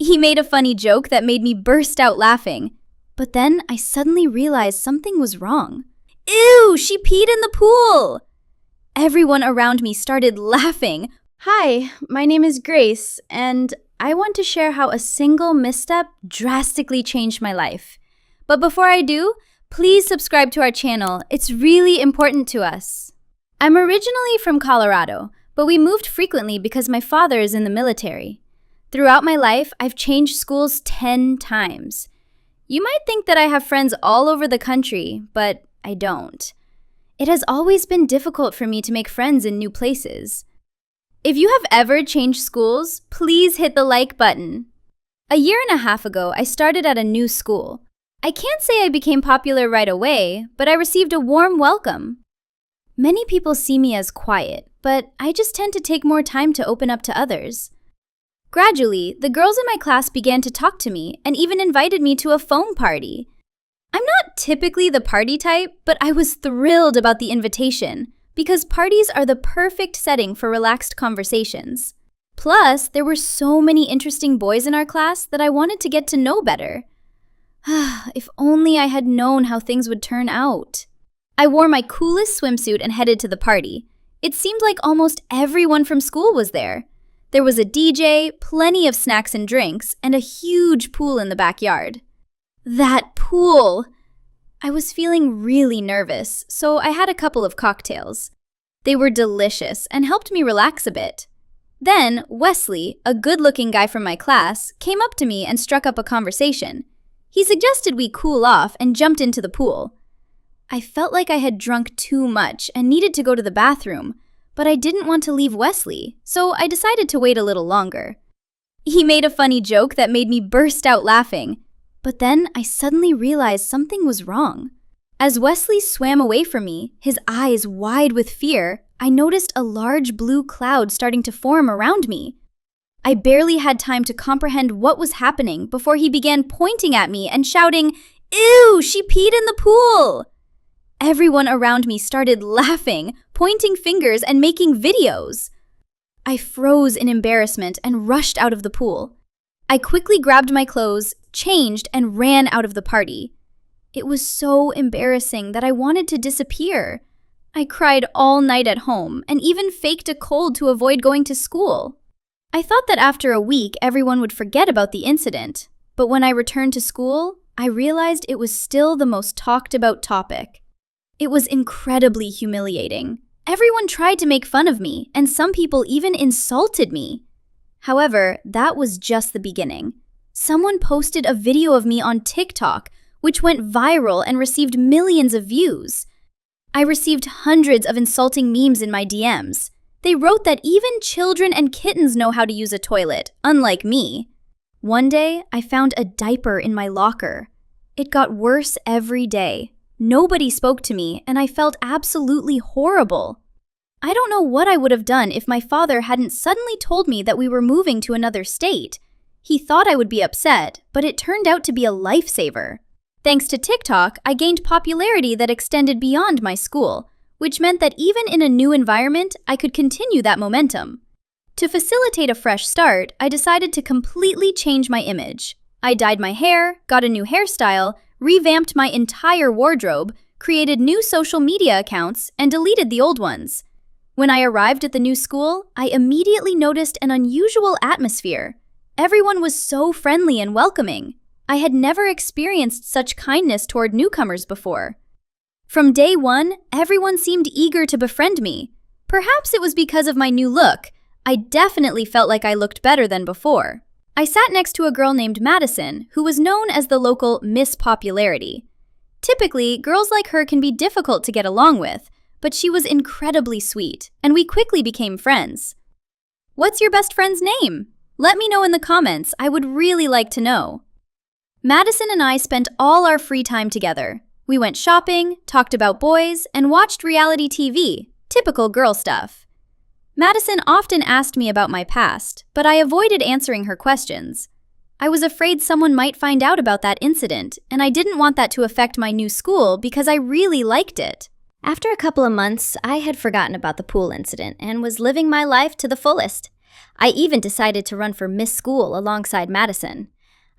He made a funny joke that made me burst out laughing. But then I suddenly realized something was wrong. Ew, she peed in the pool! Everyone around me started laughing. Hi, my name is Grace, and I want to share how a single misstep drastically changed my life. But before I do, please subscribe to our channel. It's really important to us. I'm originally from Colorado, but we moved frequently because my father is in the military. Throughout my life, I've changed schools 10 times. You might think that I have friends all over the country, but I don't. It has always been difficult for me to make friends in new places. If you have ever changed schools, please hit the like button. A year and a half ago, I started at a new school. I can't say I became popular right away, but I received a warm welcome. Many people see me as quiet, but I just tend to take more time to open up to others. Gradually, the girls in my class began to talk to me and even invited me to a foam party. I'm not typically the party type, but I was thrilled about the invitation because parties are the perfect setting for relaxed conversations. Plus, there were so many interesting boys in our class that I wanted to get to know better. If only I had known how things would turn out. I wore my coolest swimsuit and headed to the party. It seemed like almost everyone from school was there. There was a DJ, plenty of snacks and drinks, and a huge pool in the backyard. That pool! I was feeling really nervous, so I had a couple of cocktails. They were delicious and helped me relax a bit. Then, Wesley, a good-looking guy from my class, came up to me and struck up a conversation. He suggested we cool off and jumped into the pool. I felt like I had drunk too much and needed to go to the bathroom, but I didn't want to leave Wesley, so I decided to wait a little longer. He made a funny joke that made me burst out laughing, but then I suddenly realized something was wrong. As Wesley swam away from me, his eyes wide with fear, I noticed a large blue cloud starting to form around me. I barely had time to comprehend what was happening before he began pointing at me and shouting, "Ew, she peed in the pool!" Everyone around me started laughing, pointing fingers, and making videos. I froze in embarrassment and rushed out of the pool. I quickly grabbed my clothes, changed, and ran out of the party. It was so embarrassing that I wanted to disappear. I cried all night at home and even faked a cold to avoid going to school. I thought that after a week everyone would forget about the incident, but when I returned to school, I realized it was still the most talked about topic. It was incredibly humiliating. Everyone tried to make fun of me, and some people even insulted me. However, that was just the beginning. Someone posted a video of me on TikTok, which went viral and received millions of views. I received hundreds of insulting memes in my DMs. They wrote that even children and kittens know how to use a toilet, unlike me. One day, I found a diaper in my locker. It got worse every day. Nobody spoke to me, and I felt absolutely horrible. I don't know what I would have done if my father hadn't suddenly told me that we were moving to another state. He thought I would be upset, but it turned out to be a lifesaver. Thanks to TikTok, I gained popularity that extended beyond my school, which meant that even in a new environment, I could continue that momentum. To facilitate a fresh start, I decided to completely change my image. I dyed my hair, got a new hairstyle, revamped my entire wardrobe, created new social media accounts, and deleted the old ones. When I arrived at the new school, I immediately noticed an unusual atmosphere. Everyone was so friendly and welcoming. I had never experienced such kindness toward newcomers before. From day one, everyone seemed eager to befriend me. Perhaps it was because of my new look. I definitely felt like I looked better than before. I sat next to a girl named Madison, who was known as the local Miss Popularity. Typically, girls like her can be difficult to get along with, but she was incredibly sweet, and we quickly became friends. What's your best friend's name? Let me know in the comments. I would really like to know. Madison and I spent all our free time together. We went shopping, talked about boys, and watched reality TV, typical girl stuff. Madison often asked me about my past, but I avoided answering her questions. I was afraid someone might find out about that incident, and I didn't want that to affect my new school because I really liked it. After a couple of months, I had forgotten about the pool incident and was living my life to the fullest. I even decided to run for Miss School alongside Madison.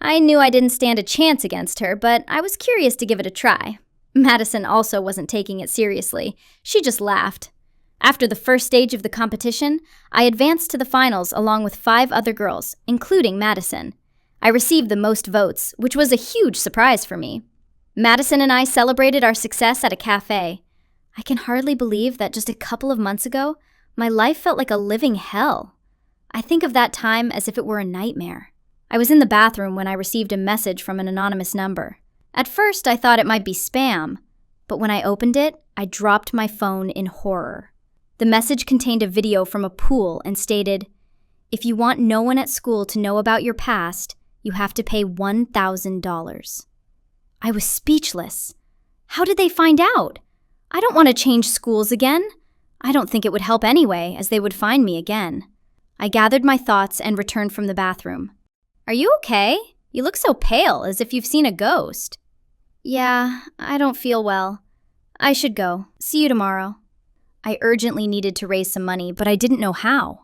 I knew I didn't stand a chance against her, but I was curious to give it a try. Madison also wasn't taking it seriously. She just laughed. After the first stage of the competition, I advanced to the finals along with 5 other girls, including Madison. I received the most votes, which was a huge surprise for me. Madison and I celebrated our success at a cafe. I can hardly believe that just a couple of months ago, my life felt like a living hell. I think of that time as if it were a nightmare. I was in the bathroom when I received a message from an anonymous number. At first, I thought it might be spam, but when I opened it, I dropped my phone in horror. The message contained a video from a pool and stated, "If you want no one at school to know about your past, you have to pay $1,000. I was speechless. How did they find out? I don't want to change schools again. I don't think it would help anyway, as they would find me again. I gathered my thoughts and returned from the bathroom. "Are you okay? You look so pale, as if you've seen a ghost." "Yeah, I don't feel well. I should go. See you tomorrow." I urgently needed to raise some money, but I didn't know how.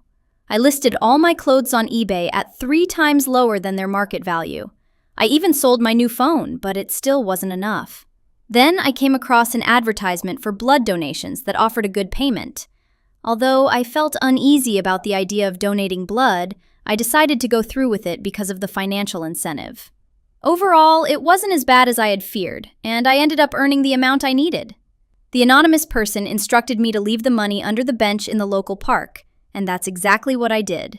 I listed all my clothes on eBay at 3 times lower than their market value. I even sold my new phone, but it still wasn't enough. Then I came across an advertisement for blood donations that offered a good payment. Although I felt uneasy about the idea of donating blood, I decided to go through with it because of the financial incentive. Overall, it wasn't as bad as I had feared, and I ended up earning the amount I needed. The anonymous person instructed me to leave the money under the bench in the local park, and that's exactly what I did.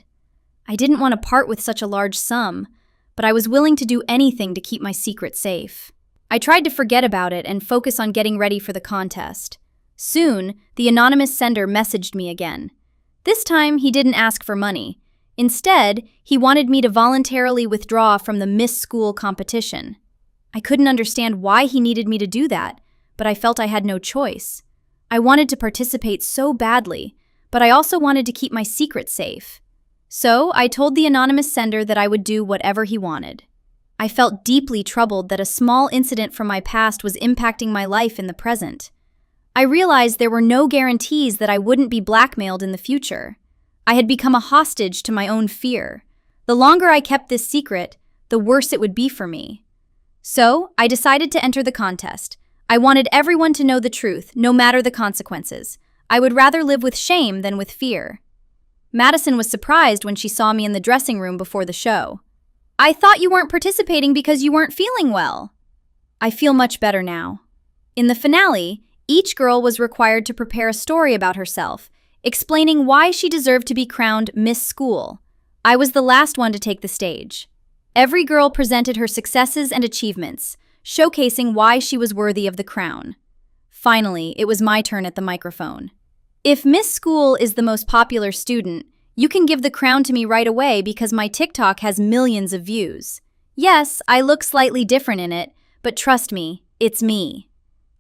I didn't want to part with such a large sum, but I was willing to do anything to keep my secret safe. I tried to forget about it and focus on getting ready for the contest. Soon, the anonymous sender messaged me again. This time, he didn't ask for money. Instead, he wanted me to voluntarily withdraw from the Miss School competition. I couldn't understand why he needed me to do that, but I felt I had no choice. I wanted to participate so badly, but I also wanted to keep my secret safe. So I told the anonymous sender that I would do whatever he wanted. I felt deeply troubled that a small incident from my past was impacting my life in the present. I realized there were no guarantees that I wouldn't be blackmailed in the future. I had become a hostage to my own fear. The longer I kept this secret, the worse it would be for me. So I decided to enter the contest. I wanted everyone to know the truth, no matter the consequences. I would rather live with shame than with fear. Madison was surprised when she saw me in the dressing room before the show. "I thought you weren't participating because you weren't feeling well." I feel much better now. In the finale, each girl was required to prepare a story about herself, explaining why she deserved to be crowned Miss School. I was the last one to take the stage. Every girl presented her successes and achievements, showcasing why she was worthy of the crown. Finally, it was my turn at the microphone. "If Miss School is the most popular student, you can give the crown to me right away because my TikTok has millions of views. Yes, I look slightly different in it, but trust me, it's me."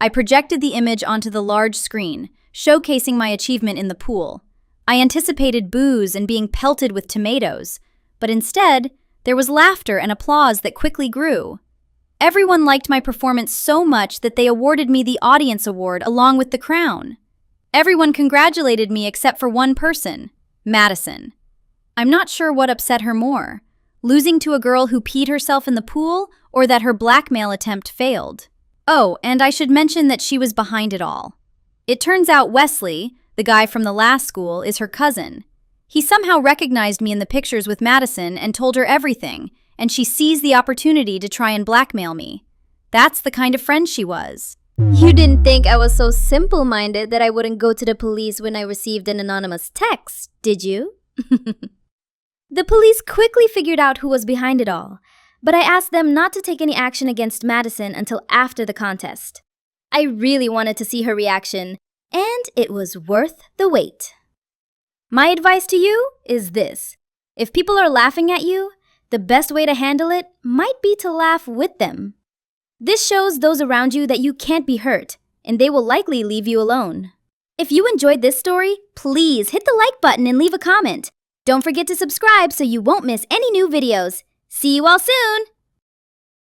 I projected the image onto the large screen, showcasing my achievement in the pool. I anticipated boos and being pelted with tomatoes, but instead, there was laughter and applause that quickly grew. Everyone liked my performance so much that they awarded me the Audience Award along with the crown. Everyone congratulated me except for one person, Madison. I'm not sure what upset her more, losing to a girl who peed herself in the pool or that her blackmail attempt failed. Oh, and I should mention that she was behind it all. It turns out Wesley, the guy from the last school, is her cousin. He somehow recognized me in the pictures with Madison and told her everything, and she seized the opportunity to try and blackmail me. That's the kind of friend she was. You didn't think I was so simple-minded that I wouldn't go to the police when I received an anonymous text, did you? The police quickly figured out who was behind it all, but I asked them not to take any action against Madison until after the contest. I really wanted to see her reaction, and it was worth the wait. My advice to you is this: if people are laughing at you, the best way to handle it might be to laugh with them. This shows those around you that you can't be hurt, and they will likely leave you alone. If you enjoyed this story, please hit the like button and leave a comment. Don't forget to subscribe so you won't miss any new videos. See you all soon!